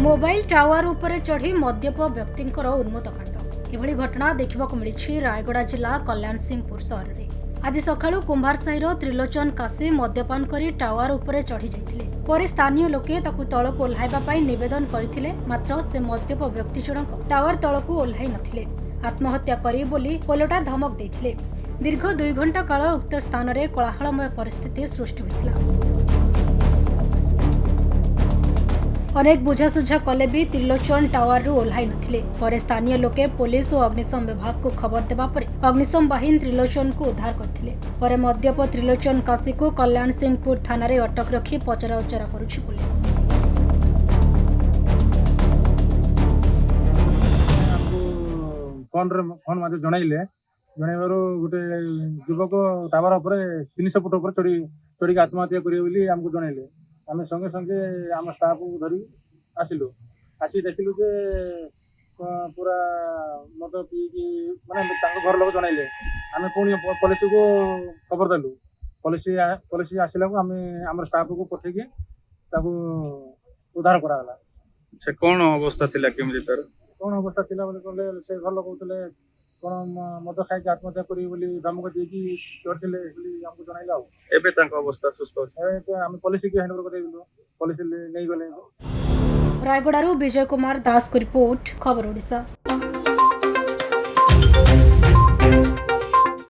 Mobile tower उपरे चढ़ी मद्यप व्यक्तिंकर उन्मत्त कांड एभली घटना देखा मिली रायगड़ा जिला कल्याण सिंहपुर सहर में। आज सकाळु कुंभारसाहीर त्रिलोचन काशी मद्यपान करी टावर उपरे चढ़ी जाइथिले। परे स्थानीय लोके ताकु तळकु ओह्लाइबा पई निवेदन करथिले, मात्र से मद्यप व्यक्ति जनक टावर तळकु ओह्लाई नथिले। आत्महत्या करी बोली पोलोटा धमक देथिले। दीर्घ 2 घंटा काल उक्त स्थान रे कोलाहलमय परिस्थिति सृष्टि होइथिला। अनेक बुझासुझा कले भी त्रिलोचन टावर रु ओह्लाई नथिले। पर स्थानीय लोके पुलिस और अग्निशम विभाग को खबर देबा परे अग्निशम बाहिनी त्रिलोचन को उद्धार करथिले। पर मद्यप त्रिलोचन काशी को कल्याण सिंहपुर थाना रे अटक रखी पचरा उचरा करुछि पुलिस। फोन माध्यम जनइबार गोटे युवक टावर उपर 300 फुट उपर चढ़ी आत्महत्या करेंगे आमको जनइले। आम संगे संगे आम स्टाफ को धरी आसिलु। आसी देखिलु जे पूरा मद पीकी माने घर लोग जनइले। आम पुणी पुलिस को खबर देलु। पुलिस आसला को आम स्टाफ को पठेकी उद्धार कराला। से कौन अवस्था थिला केमि तार कौन अवस्था थिला बोले कहले से घर लोग कहते कौन मद खाई आत्महत्या करी बोली धमक देकी करथिले बोली हमको जणाइला। एबे तांको अवस्था सुस्त अछि। हम पुलिस की हैंडओवर करेलु। पुलिस नहीं गले। रायगड़ारू विजय कुमार दास को रिपोर्ट, खबर ओडिशा।